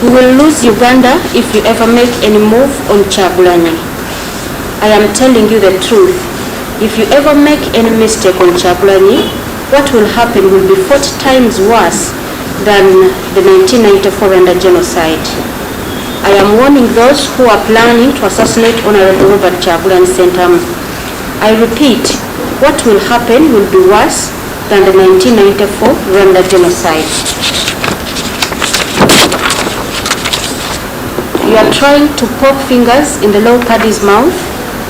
We will lose Uganda if you ever make any move on Kyagulanyi. I am telling you the truth. If you ever make any mistake on Kyagulanyi, what will happen will be 40 times worse than the 1994 Rwanda genocide. I am warning those who are planning to assassinate Honorable Robert Kyagulanyi Ssentamu. I repeat, what will happen will be worse than the 1994 Rwanda genocide. You are trying to poke fingers in the Law Party's mouth,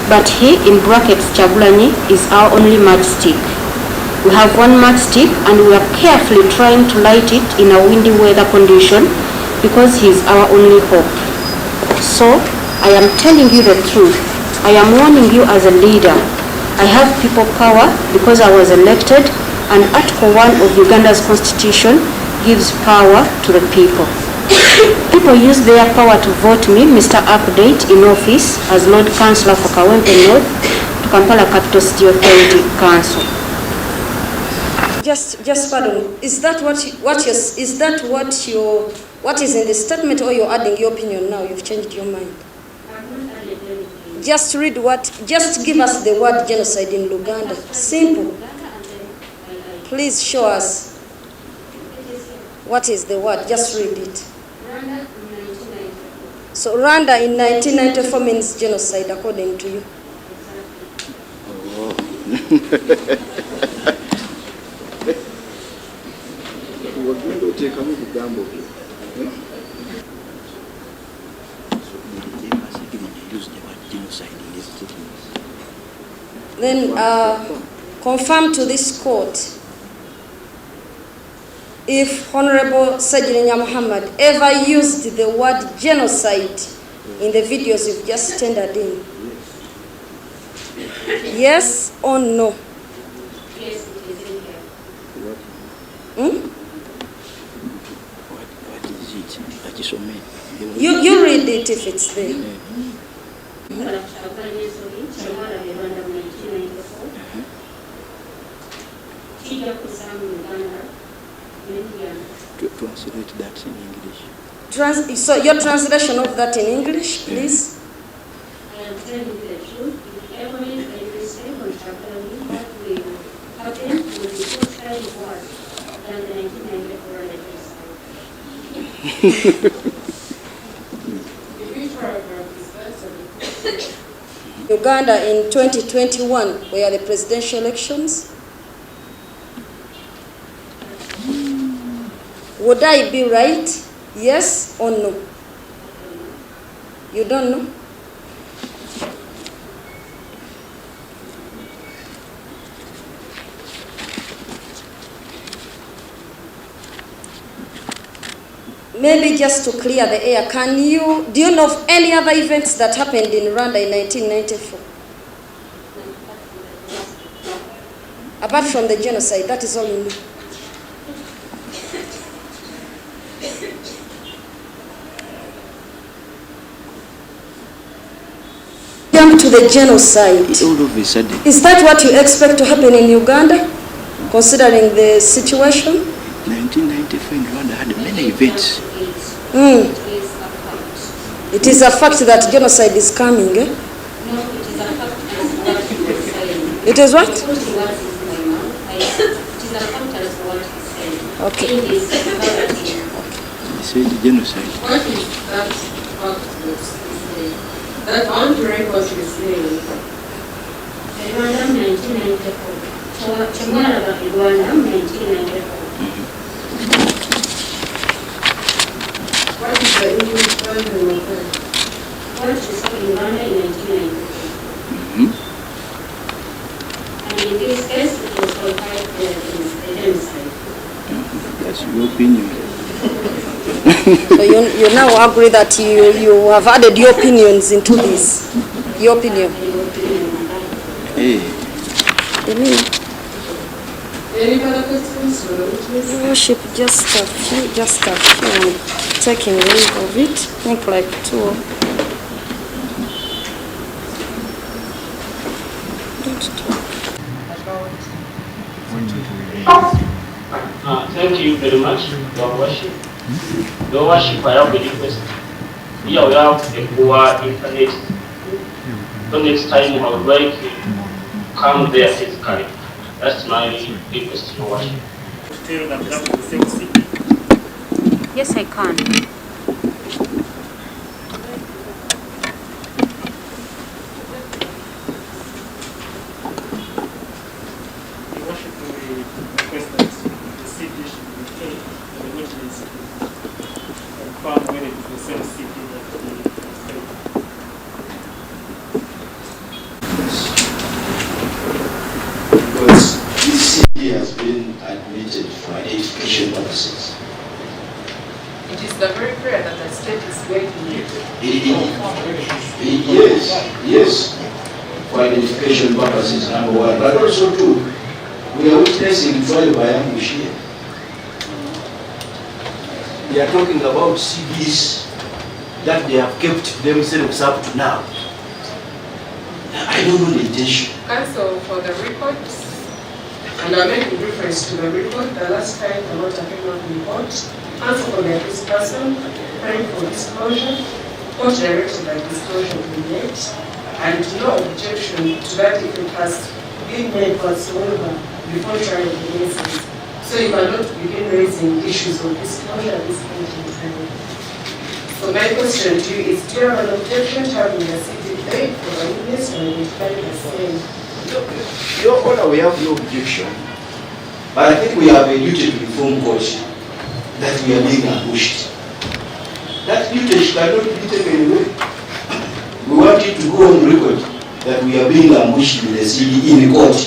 but he, in brackets Kyagulanyi, is our only matchstick. We have one matchstick and we are carefully trying to light it in a windy weather condition because he is our only hope. So, I am telling you the truth. I am warning you as a leader. I have people power because I was elected, and Article 1 of Uganda's constitution gives power to the people. People use their power to vote me, Mr. Update, in office as Lord Councillor for Kawempe North to Kampala Capital City Authority Council. Just pardon. Is that what is in the statement, or you're adding your opinion now? You've changed your mind. Just read what. Just give us the word genocide in Uganda. Simple. Please show us. What is the word? Just read it. So Rwanda in 1994 means genocide, according to you. Then confirm to this court if Honorable Ssegirinya Muhammad ever used the word genocide in the videos you've just tendered in. Yes or no? Yes, it is in here. What is it? You read it if it's there. Translate that in English. So your translation of that in English, please. I am telling you the truth. If ever make a mistake on Kyagulanyi, what will happen will be 4 times worse than the 1994 genocide. Uganda in 2021 were the presidential elections. Would I be right? Yes or no? You don't know? Maybe just to clear the air, do you know of any other events that happened in Rwanda in 1994? Apart from the genocide, that is all you know. Jump to the genocide. All of a sudden. Is that what you expect to happen in Uganda, considering the situation? 1994 in Rwanda had many events. It is a fact that genocide is coming, eh? No, it is a fact as what he's saying. It is what? It is a fact as what he's saying. Okay. It is He said genocide. What is that fact is saying? That on to record is saying. Rwanda 1994. Rwanda 1994. What is the English version of that? What is in Rwanda in 1994? And in this case, it was qualified a genocide. That's your opinion. So you now agree that you have added your opinions into this. Your opinion. Hey. Any other questions? Worship, just a few. I'm taking leave of it. I think like 2. Thank you very much, Your Worship. Your worship, I have a request. Here we have a poor internet. So next time I would like you to come there physically. That's my request, your worship. Tell them that the same city. Yes, I can. Your worship, we request that the city should be paid for the Wuuno confirm whether it's the same city that the because this city has been admitted for education purposes. It is the very prayer that the state is going to use. Yes, for identification purposes, number one. But also too, we are witnessing trial by ambush here. They are talking about CDs that they have kept themselves up to now. I don't know the intention. Cancel for the record, and I make reference to the record, the last time the water came out in court, cancel for the accused person, praying for disclosure, court directed that disclosure be made, and no objection to that if it has been made whatsoever before trial begins. So you cannot begin raising issues of disclosure at this point in time. So my question to you is, do you have an objection to having the city paid for a witness to identify the same? Your Honor, we have no objection. But I think we have a duty to inform court that we are being ambushed. That duty cannot be taken away. We want it to go on record that we are being ambushed in the city in court.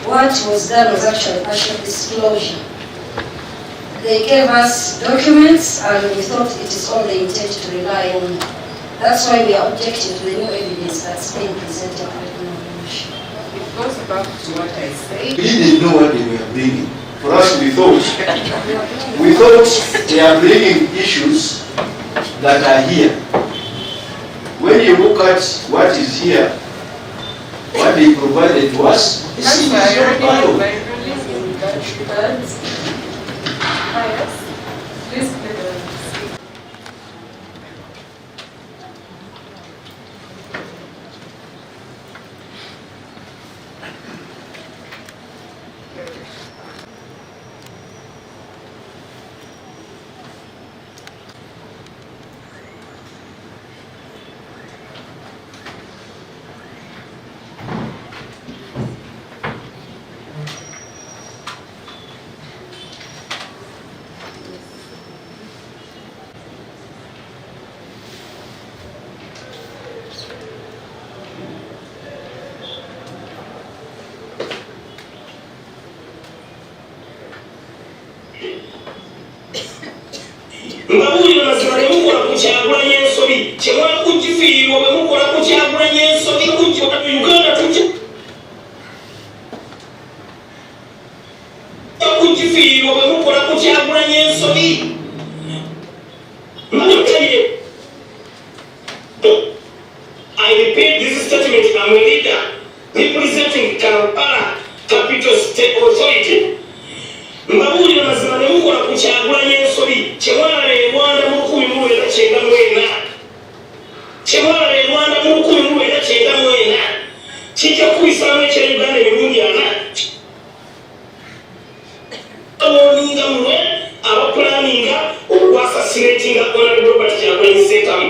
What was done was actually partial disclosure. They gave us documents and we thought it is all they intend to rely on. That's why we are objecting to the new evidence that's being presented right now. It goes back to what I said. We didn't know what they were bringing. For us, we thought they are bringing issues that are here. When you look at what is here, what they provided to us, That's is why I not already part know of by it. releasing that. Yes. Please play the speak. Mbabulira mazima temukola kukyagulanya ensobi kyemwala kugifiirwa bwe mukola kukyagulanya ensobi kujja Uganda tujja kugifiirwa bwe mukola kukyagulanya ensobi mbamutalire. I repeat this statement. I'm a leader representing Kampala Capital State Authority. Mbabulira mazima temukola kukyagulanya ensobi kyemwala Rwanda mu 1994 kyemwala Rwanda mu 1994 kijja kuyisaamu ekya Uganda emirundi 4 aboninga mwe abapulaninga okwasassinatinga Honorable Robert Kyagulanyi Ssentamu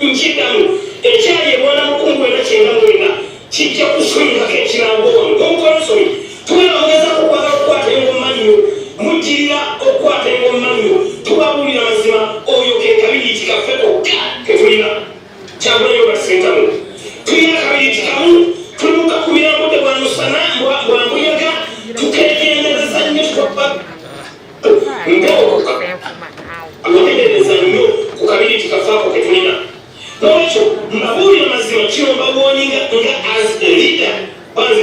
nkiddamu ekyali Rwanda mu 1994 kijja kuswingako ekirago nk'omukolosoni tubera ogezaako okwagala okukwata engoma nnyo mujjirira okukwata engoma nnyo tubabulira mazima oyo ke kabiriiti kaffe kokka ketulina Kyagulanyi Robert Ssentamu tulina kabiriiti kamu tuluka ku mirambo de bwa musana bwa mbuyaga tukegendereza nnyo amagendereza nnyo ku kabiriiti kafaako ketulina n'olwekyo mbabulira mazima kino mbabwoninga nga as a leader banze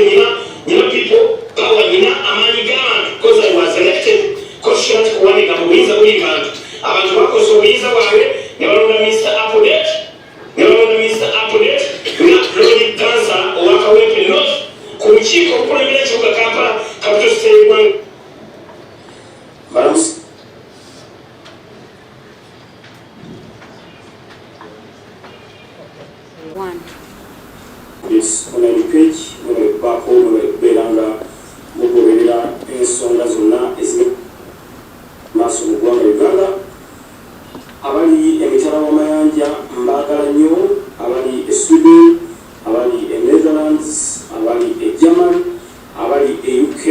nyina people power nyina amaanyi g'abantu because I was elected constituent kuwanika mu buyinza buli bantu abantu bakoze obuyinza bwabwe ne balonda Mr. Applegate nga Lord Cancer owa Kawempe North ku lukiiko okukulembera ekibuga Kampala Capital State Bank Balamusi. One. Yes, on a page, when back home, Belanga, Mugoverera, ensonga zonna eziri maaso mu ggwanga Uganda. Abali emitala w'amayanja mbaagala nnyo, abali e Sweden, abali e Netherlands, abali e Germany, abali e UK,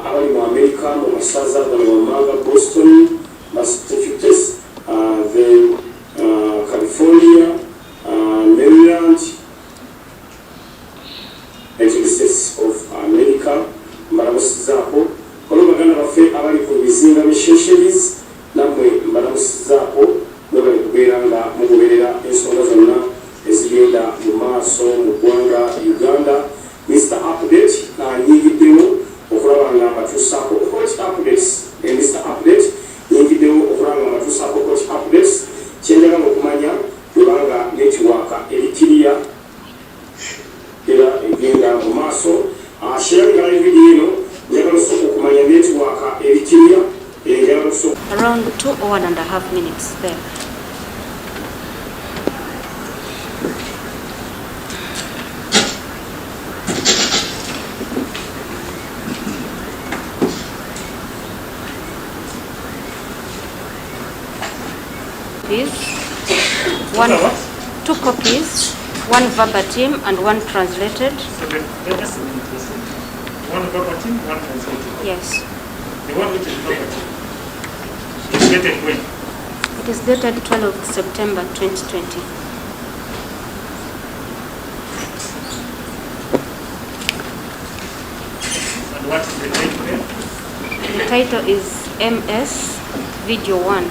abali mu America, mu masaza gano wammanga Boston, Massachusetts, then California, Maryland, United States of America, mbalamusizaako kono baganda baffe abali ku bizinga bishesheries namwe mbalamusizaako mwe bali kubeera nga mugoberera ensonga zonna ezigenda mu maaso mu ggwanga Uganda. Mr. Update nyingiddewo okulaba nga mbatuusaako Kooti updates. Mr. Update nyingiddewo okulaba nga mbatuusaako Kooti updates. Kyenjagala okumanya kubanga netiwaaka erikiriya era egenda mu maaso. Sharing live video eno njagala osooka okumanya netiwaaka erikiriya njagala osooka Around 2 or 1.5 minutes there. Two copies, one verbatim and one translated. One verbatim, one translated. Yes. The one which is verbatim is dated when? It is dated 12th September 2020. And what is the title there? The title is MS Video 1.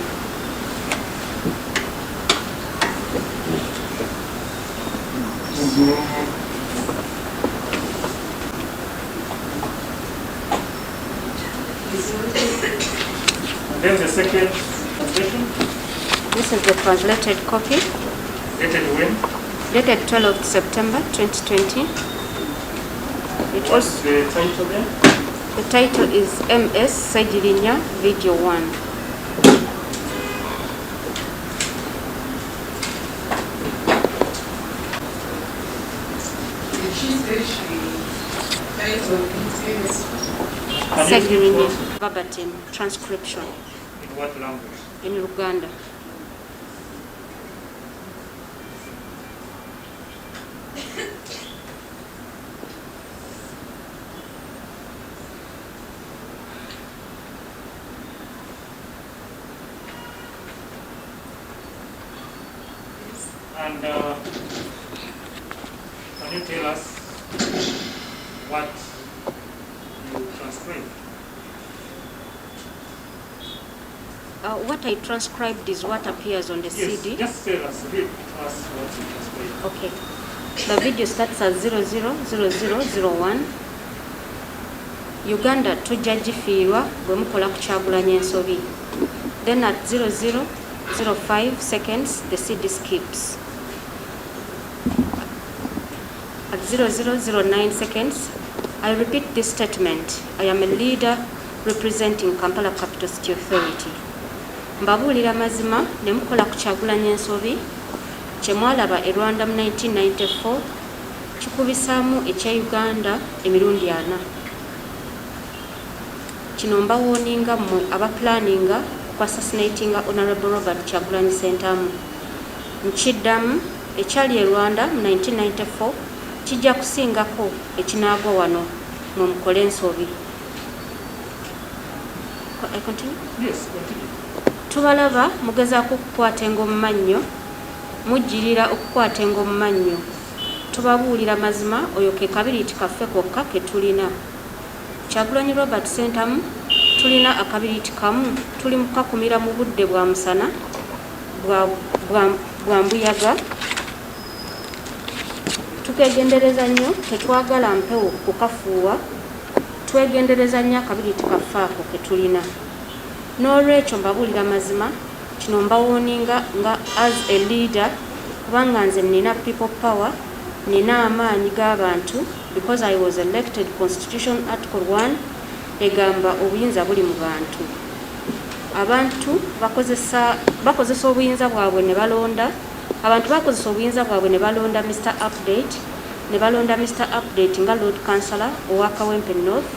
And then the second translation? This is the translated copy, Dated when? dated 12th September 2020. It What's also, the title there? the title is MS Ssegirinya Video 1. Ssegirinya verbatim transcription In what language? in Uganda. And can you tell us what you transcribed? What I transcribed is what appears on the Yes, CD. just tell us, read us what you transcribed. Okay. The video starts at 000001. Uganda tujja gifiirwa bwe mukola ku Kyagulanyi ensobi. Then at 0005 seconds the CD skips. At 0009 seconds I repeat this statement. I am a leader representing Kampala Capital City Authority. Mbabuulira mazima ne mukola ku Kyagulanyi ensobi kye mwalaba e Rwanda mu 1994 kikubisaamu ekya Uganda emirundi 4. Kino mbawooninga mmwe abaplaninga ku assassinatinga Honorable Robert Kyagulanyi Ssentamu. Nkiddamu ekyali e Rwanda mu 1994 kijja kusingako ekinaagwa wano mu mukole ensobi. I continue? Yes, continue. Tubalaba mugezaako okukwata engoma mannyo, mujjirira okukwata engoma mannyo. Tubabuulira mazima oyo ke kabiriiti kaffe kokka ke tulina. Kyagulanyi Robert Ssentamu tulina akabiriiti kamu, tuli mu kakumira mu budde bwa musana bwa mbuyaga. Tukegendereza nnyo, tetwagala mpewo kukafuuwa, twegendereza nnyo akabiriiti kaffe ako ke tulina. N'olwekyo mbabuulira mazima kino mbawooninga nga as a leader kubanga nze nina people power, nina amaanyi g'abantu because I was elected Constitution Article 1 egamba obuyinza buli mu bantu. Abantu bakozesa obuyinza bwabwe ne balonda. Abantu bakozesa obuyinza bwabwe ne balonda Mr. Update, ne balonda Mr. Update nga Lord Councillor owa Kawempe North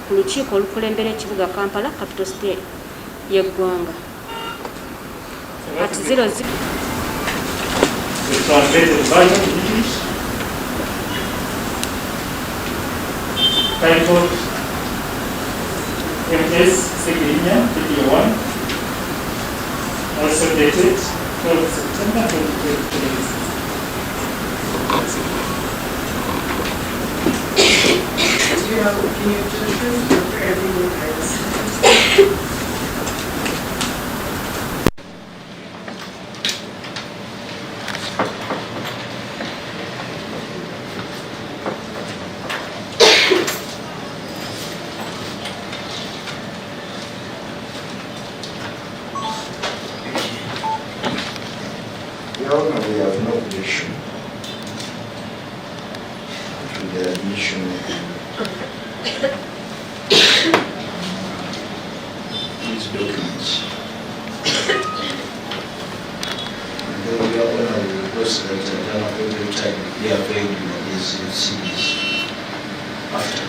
ku lukiiko olukulembera ekibuga Kampala, capital city y'eggwanga. At 00. The translated version in English, titled MS Ssegirinya, video 1, also dated 12 September 2026. Can you just for everyone else? Your Honor, we have no objection to the admission of these documents. And then Your Honor, we request that every time they are available in these CDs after.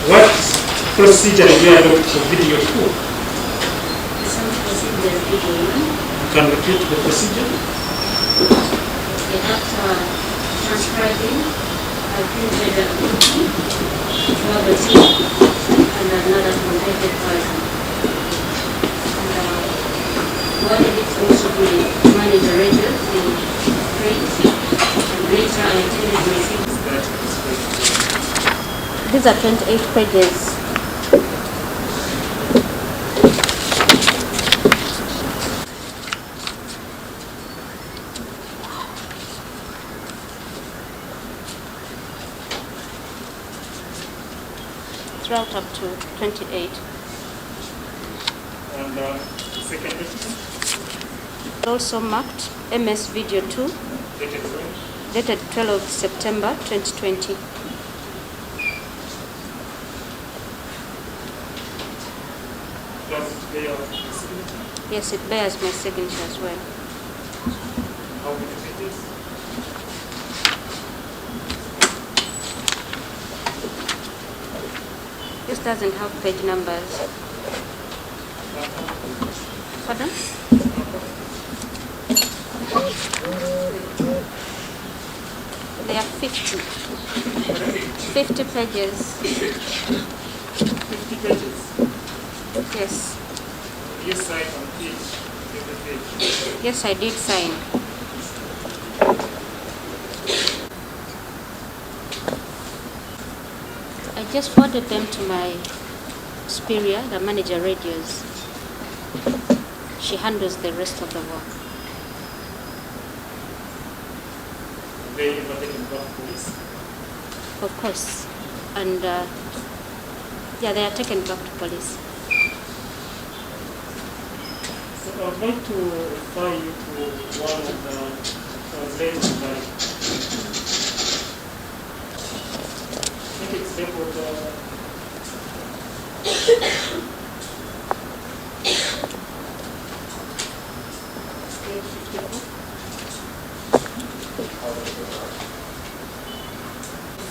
What procedure do you adopt for video 2? Some procedures video 1. Can repeat the procedure? After transcribing, I printed a copy to have a tape and another converted version. And what I did also be manage the radio to print, and later I intended to receive. These are 28 pages. Throughout up to 28. And the second document? Also marked MS Video 2, Dated when? dated 12 September 2020. Does it bear the signature? Yes, it bears my signature as well. How many pages? This doesn't have page numbers. Pardon? They are 50. 50 pages. 50 pages. Yes. You sign on each every page. Yes, I did sign. I just forwarded them to my superior, the manager radios. She handles the rest of the work. They ever taken back to police? Of course. And yeah, they are taken back to police. So I would like to refer you to one of the translators by I think it's labeled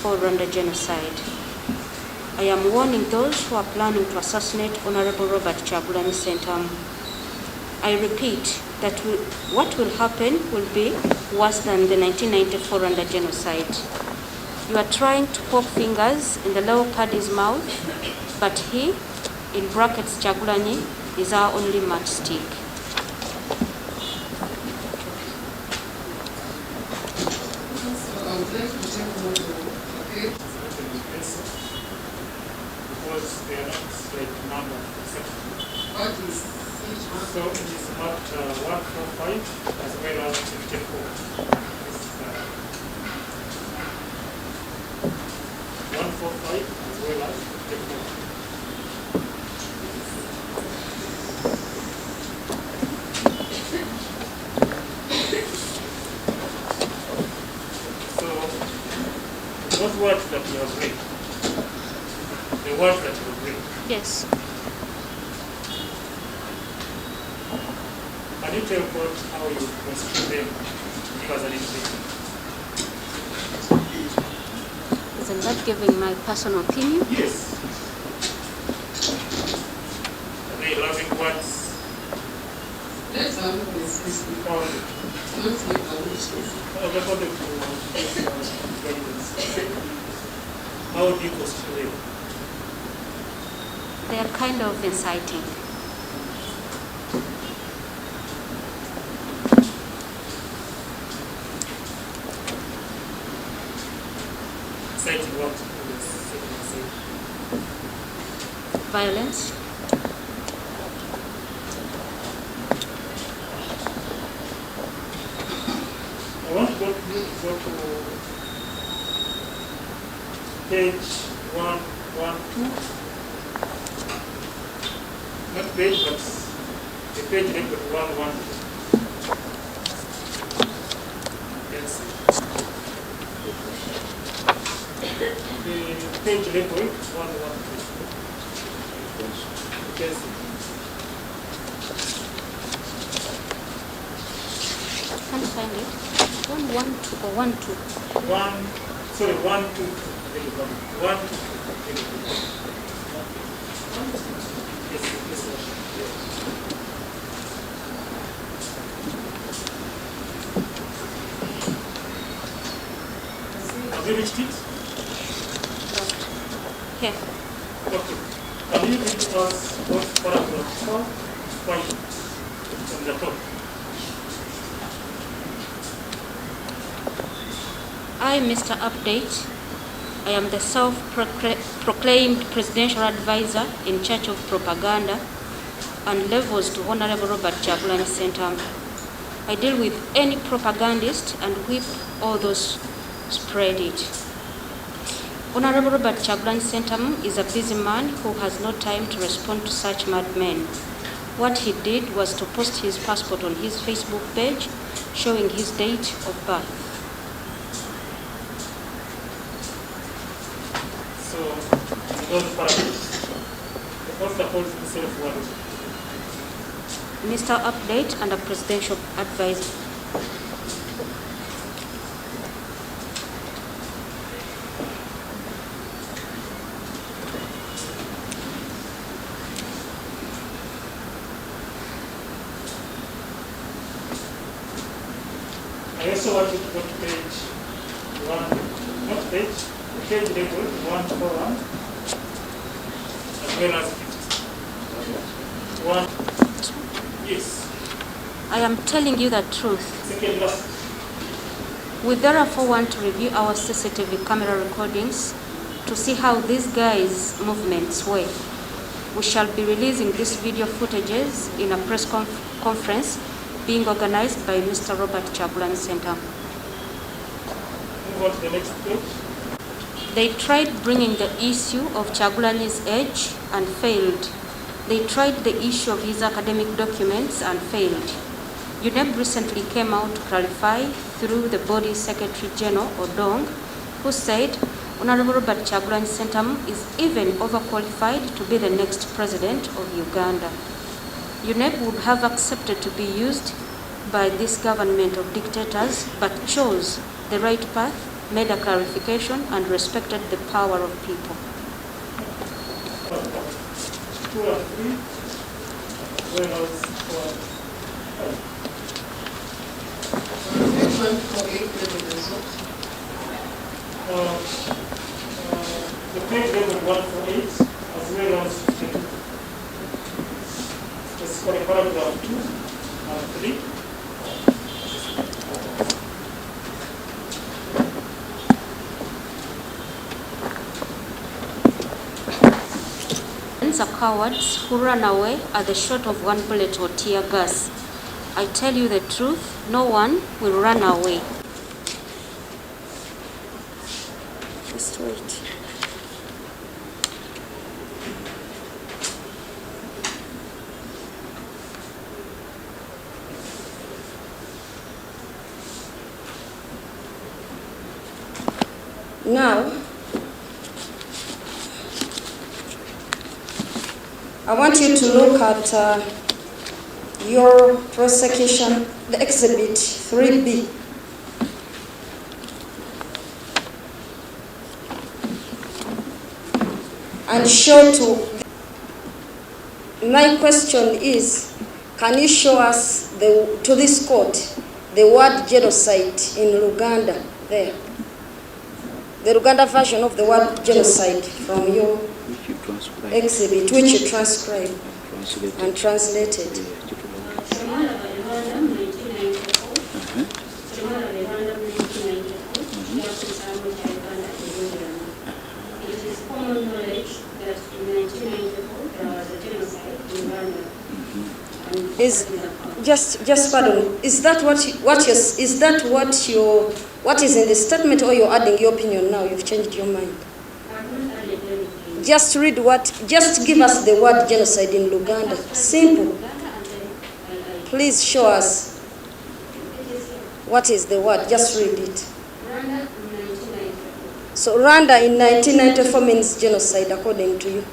For Rwanda genocide. I am warning those who are planning to assassinate Honorable Robert Kyagulanyi Ssentamu. I repeat that what will happen will be worse than the 1994 Rwanda genocide. You are trying to poke fingers in the lower party's mouth, but he, in brackets Kyagulanyi, is our only matchstick. they are not like numbered separately. What is each one? So it is marked 145 as well as 54. This, 145 as well as 54. So those words that you have read, the words that you have read, Yes. can you tell God how you construe them? Give us a little bit. Isn't that giving my personal opinion? Yes. Are they loving words? Let's have a specific Or not like a wish list. according to guidance? How do you construe them? They are kind of inciting. Citing what? Violence. I want to go to page 112. Not page, but the page labeled 112. Yes. The page labeled 112. Yes. Can't find it. 112 or 12. 122. There you go. 122. Yes, this one. Yes. Have you reached it? Here. Okay. Can you read us both paragraph 4, 5 on the top? I, Mr. Update, I am the self-proclaimed presidential advisor in charge of propaganda and levels to Honorable Robert Kyagulanyi Ssentamu. I deal with any propagandist and whip all those spread it. Honorable Robert Kyagulanyi Ssentamu is a busy man who has no time to respond to such madmen. What he did was to post his passport on his Facebook page showing his date of birth. So, those paragraphs. The first opposed himself what? Mr. Update and a presidential advisor. I also want you to go to page 1, not page, the page label 141, as well as 50. 1, yes, I am telling you the truth. second last. We therefore want to review our CCTV camera recordings to see how these guys' movements were. We shall be releasing these video footages in a press conference being organized by Mr. Robert Kyagulanyi Ssentamu. Move on to the next page. They tried bringing the issue of Kyagulanyi's age and failed. They tried the issue of his academic documents and failed. UNEB recently came out to clarify through the body Secretary General Odong, who said Honorable Robert Kyagulanyi Ssentamu is even overqualified to be the next president of Uganda. UNEB would have accepted to be used by this government of dictators, but chose the right path, made a clarification, and respected the power of people. 2 and 3, warehouse 4 and 5. Which one for 8 level result? The page level 148 as well as 52. This is for the paragraph 2 and 3. Ugandans are cowards who run away at the shot of one bullet or tear gas. I tell you the truth, no one will run away. Just wait. Now, I want you to look at your prosecution, the exhibit 3B. And show my question is, can you show us to this court the word genocide in Uganda there? The Uganda version of the word genocide from your exhibit, which you transcribed and translated. It is common knowledge that in 1994 there was a genocide in Uganda. Pardon. Is that what is in the statement, or you're adding your opinion now? You've changed your mind. Just read just give us the word genocide in Uganda. Simple. Please show us what is the word. Just read it. So Rwanda in 1994 means genocide according to you.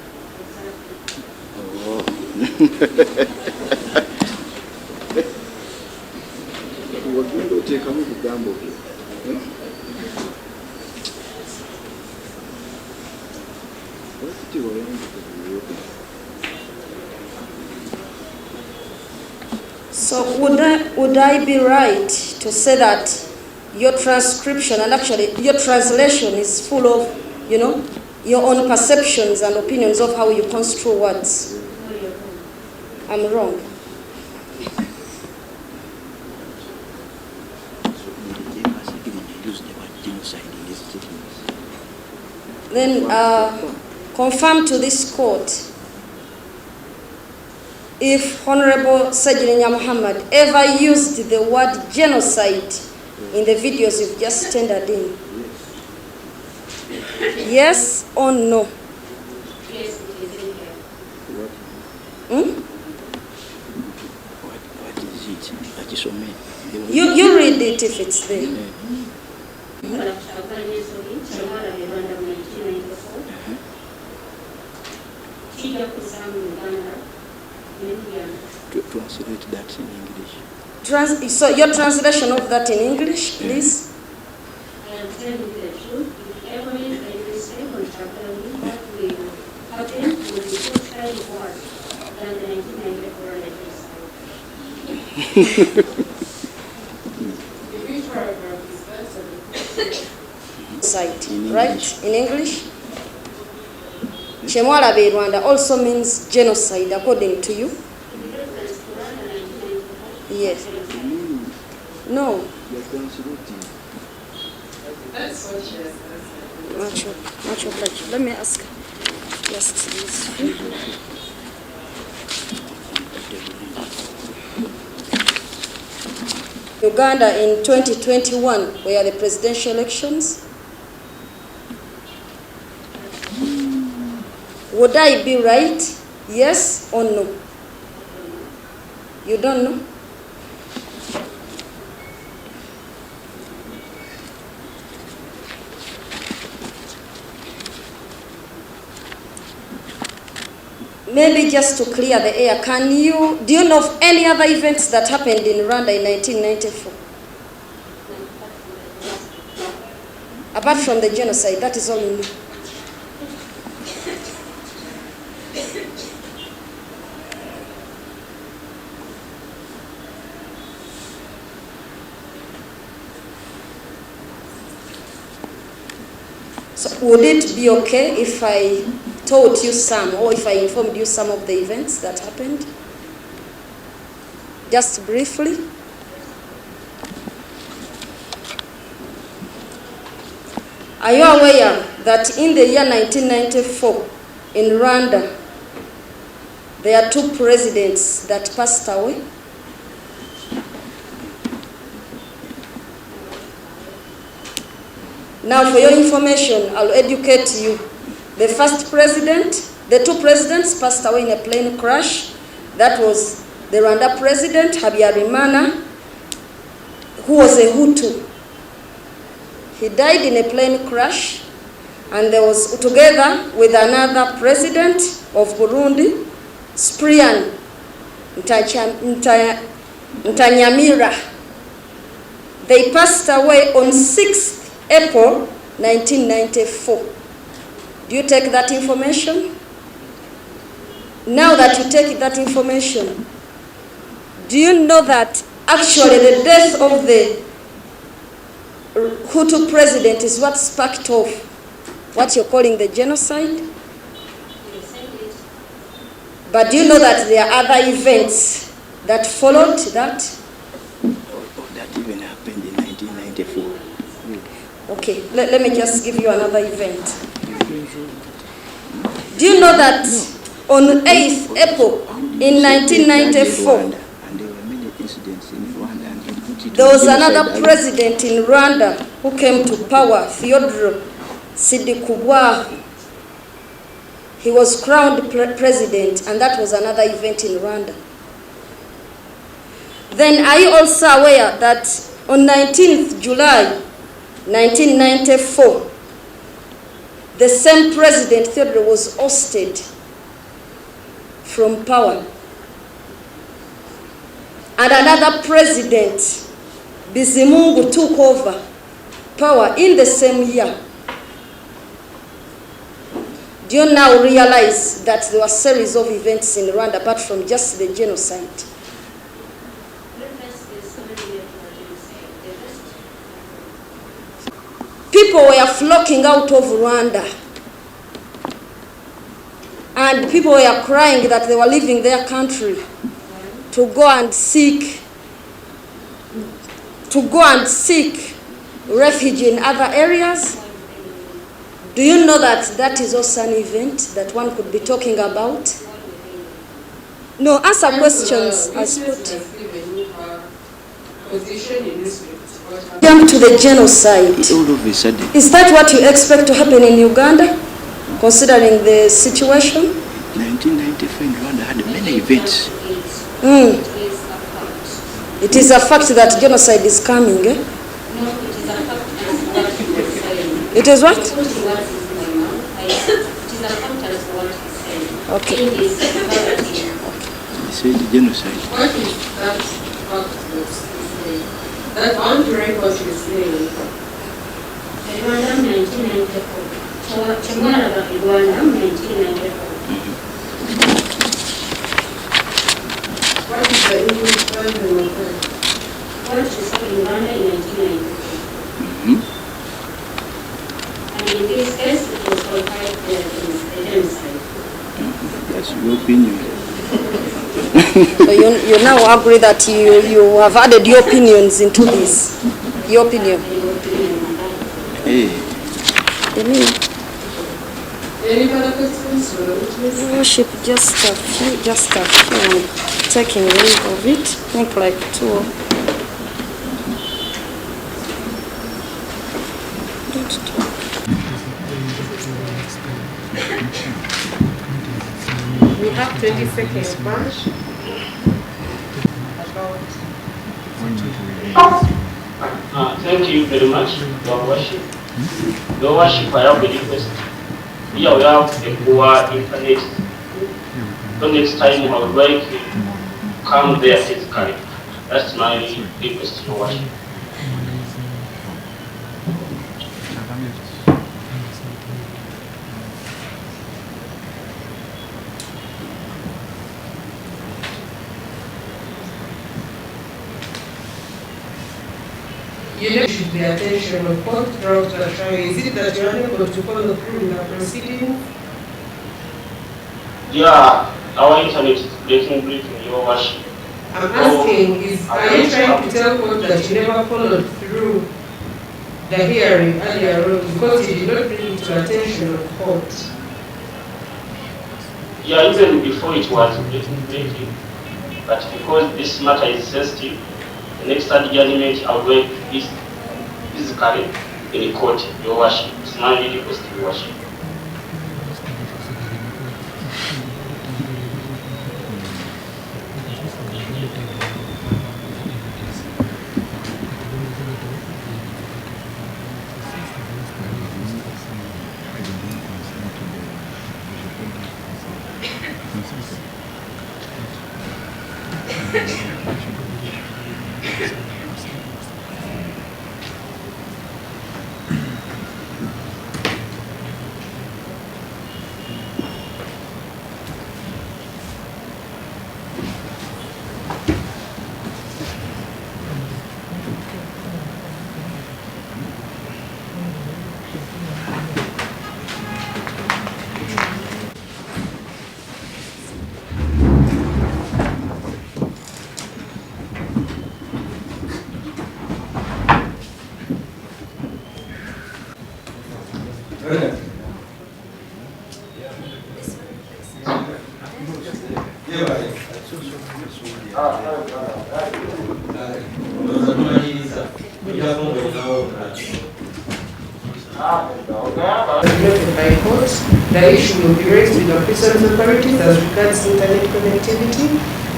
So would I be right to say that your transcription and actually your translation is full of, your own perceptions and opinions of how you construe words? I'm wrong. Then confirm to this court if Honorable Ssegirinya Muhammad ever used the word genocide in the videos you've just tendered in. Yes or no? Yes, it is in here. What is it? You read it if it's there. To translate that in English. So your translation of that in English, please. I am telling you the truth. If ever is a mistake on Chakalani, that will happen will be so slightly worse than the 1994 Site, right? In English? Chemwala be Rwanda also means genocide according to you? Yes. No. That's what she has. Much obliged. Let me ask. Just this. Uganda in 2021 were the presidential elections. Would I be right? Yes or no? You don't know? Maybe just to clear the air, do you know of any other events that happened in Rwanda in 1994? Apart from the genocide, that is all you know. So would it be okay if I told you some, or if I informed you some of the events that happened? Just briefly. Are you aware that in the year 1994 in Rwanda, there are 2 presidents that passed away. Now, for your information, I'll educate you. The first president, the 2 presidents passed away in a plane crash. That was the Rwanda president, Habyarimana, who was a Hutu. He died in a plane crash, and there was, together with another president of Burundi, Cyprien Ntanyamira. They passed away on 6th April 1994. Do you take that information? Now that you take that information, do you know that actually the death of the Hutu president is what sparked off what you're calling the genocide? But do you know that there are other events that followed that? That even happened in 1994. Okay, let me just give you another event. Do you know that on 8th April in 1994, and there were many incidents in Rwanda and in Kooti, there was another president in Rwanda who came to power, Theodore Sidikubwaho. He was crowned president, and that was another event in Rwanda. Then are you also aware that on 19th July 1994, the same president, Theodore, was ousted from power. And another president, Bizimungu, took over power in the same year. Do you now realize that there were a series of events in Rwanda apart from just the genocide? People were flocking out of Rwanda, and people were crying that they were leaving their country to go and seek refuge in other areas. Do you know that that is also an event that one could be talking about? No, answer questions as put. Jump to the genocide. all of a sudden, Is that what you expect to happen in Uganda, considering the situation? 1994 in Rwanda had many events. It is a fact that genocide is coming, eh? It is what? Okay. He said genocide. What is that fact that on the record is saying? Rwanda 1994. Rwanda 1994. What is the English version of that? What is happening in Rwanda in 1994? And in this case, it was qualified the genocide. That's your opinion. So you now agree that you have added your opinions into this. Your opinion. Hey, Any other questions? Worship, just a few. I'm taking leave of it. I think like 2. We have 20 seconds, March. Thank you very much, Your Worship. Your Worship, I have a request. We are have a poor internet. The next time I would like to come there physically. That's my request, Your Worship. You know, should the attention of court throughout the trial. Is it that you are unable to follow through in the proceeding? Yeah, our internet is breaking, Your Worship. I'm asking, are you trying to tell court that you never followed through the hearing earlier on because you did not bring it to attention of court? Yeah, even before it was written, but because this matter is sensitive, the next adjournment I'll wait physically in the court, your worship. It's my request, your worship. By court, the issue will be raised with the prisons authorities as regards internet connectivity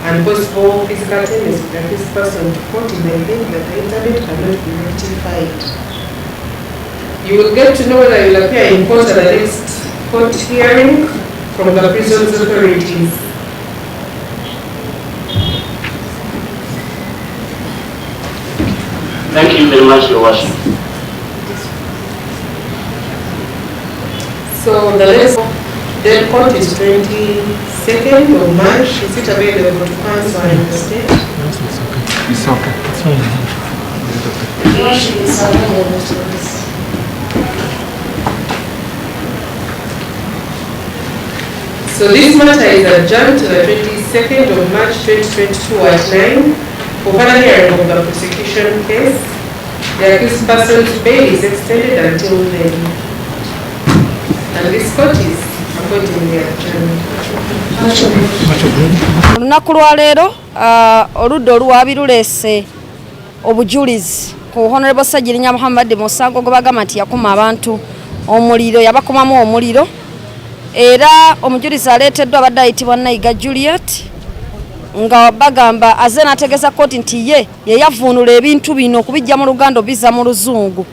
and possible physical attendance with the person to court in the event that the internet cannot be rectified. You will get to know whether you will appear in court at the next court hearing from the prisons authorities. Thank you very much, your worship. So the next dead court is 22nd of March. Is it available to counsel in the state? It's okay. It's fine. The worship is available to us. So this matter is adjourned to the 22nd of March 2022 at 9 for further hearing of the prosecution case. The accused person's bail is extended until then. And this court is accordingly adjourned. Olunaku lwa leero oludda oluwaabi luleese obujulizi ku Honorable Ssegirinya Muhammad musango gwe bagamba nti yakuma abantu omuliro, yabakumamu omuliro, era omujulizi aleeteddwa abadde ayitibwa Nayiga Juliet nga bagamba azze n'ategeeza kkooti nti ye yavuunula ebintu bino okubijja mu Luganda obizza mu Luzungu,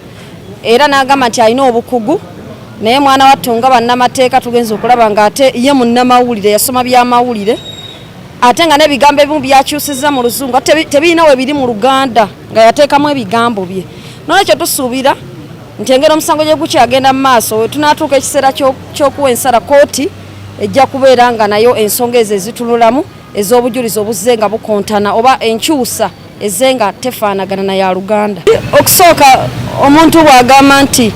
era n'agamba nti alina obukugu. Naye mwana wattu nga bannamateeka tugenza okulaba nga ate ye munnamawulire yasoma byamawulire ate nga n'ebigambo ebimu byakyusizza mu Luzungu tebiina we biri mu Luganda nga yateekamu ebigambo bye. Nolwekyo tusuubira nti engeri omusango gye gukyagenda mu maaso we tunaatuuka ekiseera ky'okuwa ensala kooti ejja kubeera nga nayo ensonga ezo ezitunulamu ez'obujulizi obuzze nga bukontana oba enkyusa ezze nga tefaanagana na ya Luganda. Okusooka omuntu bw'agamba nti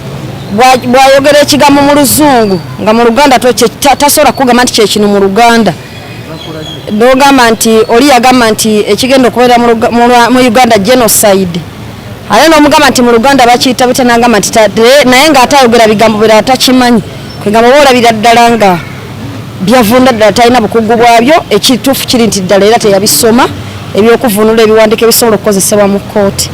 bwayogera ekigambo mu Luzungu nga mu Luganda tasobola kugamba nti kyekino mu Luganda, n'ogamba nti oli yagamba nti ekigenda okubeera mu Uganda genocide, ate n'omugamba nti mu Luganda bakiyita bite, n'agamba nti naye ng'ate ayogera bigambo birala takimanyi, kwegamba boolabira ddala nga byavunda ddala talina bukugu bwabyo. Ekituufu kiri nti ddala era teyabisoma eby'okuvunula ebiwandiiko ebisobola okukozesebwa mu kkooti.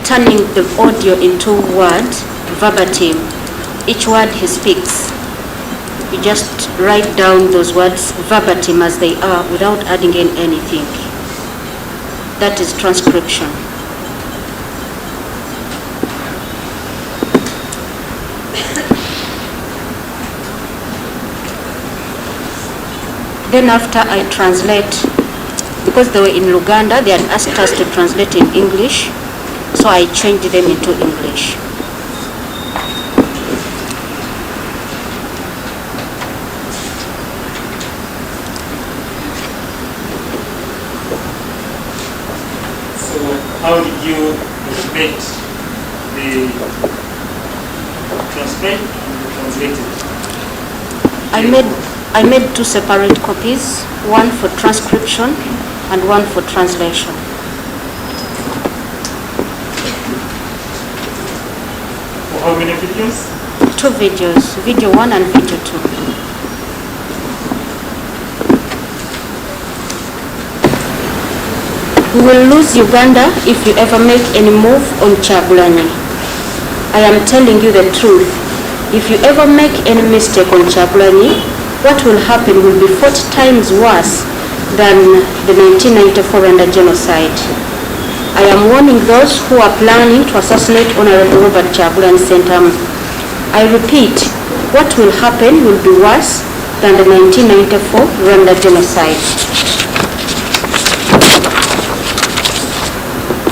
Turning the audio into words verbatim, each word he speaks, you just write down those words verbatim as they are without adding in anything. That is transcription. Then after I translate, because they were in Luganda, they had asked us to translate in English, so I changed them into English. So how did you expect the transcript and translated? I made two separate copies, one for transcription and one for translation. For how many videos? 2 videos, video 1 and video 2. We will lose Uganda if you ever make any move on Kyagulanyi. I am telling you the truth. If you ever make any mistake on Kyagulanyi, what will happen will be 40 times worse than the 1994 Rwanda genocide. I am warning those who are planning to assassinate Honorable Robert Kyagulanyi Ssentamu. I repeat, what will happen will be worse than the 1994 Rwanda genocide.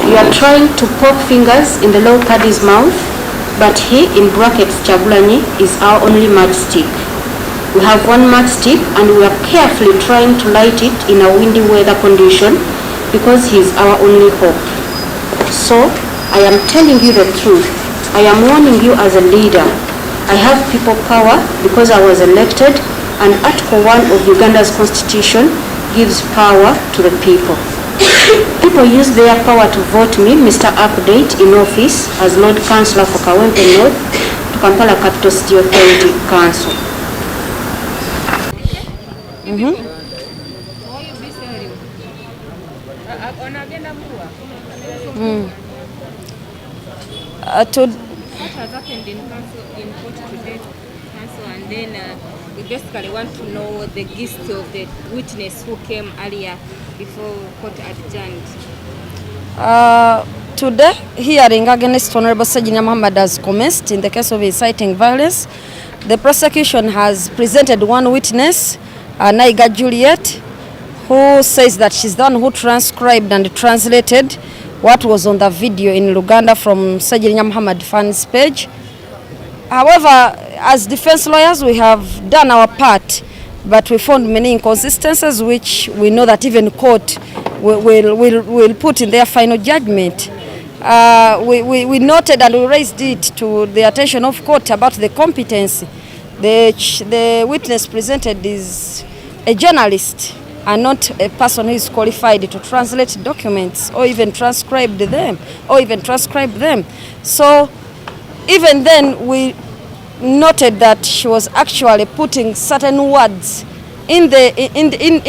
You are trying to poke fingers in the low party's mouth, but he, in brackets Kyagulanyi, is our only matchstick. We have one matchstick and we are carefully trying to light it in a windy weather condition because he is our only hope. So, I am telling you the truth. I am warning you as a leader. I have people power because I was elected, and Article 1 of Uganda's constitution gives power to the people. People use their power to vote me, Mr. Update, in office as Lord Councillor for Kawempe North to Kampala Capital City Authority Council. What has happened in council, in Kooti today, council, and then we basically want to know the gist of the witness who came earlier before court adjourned. Today, hearing against Honorable Ssegirinya Muhammad has commenced in the case of inciting violence. The prosecution has presented one witness, Naiga Juliet, who says that she's the one who transcribed and translated what was on the video in Uganda from Ssegirinya Muhammad fans page. However, as defense lawyers, we have done our part, but we found many inconsistencies which we know that even court will put in their final judgment. We noted and we raised it to the attention of court about the competency. The witness presented is a journalist and not a person who is qualified to translate documents or even transcribe them. So even then we noted that she was actually putting certain words in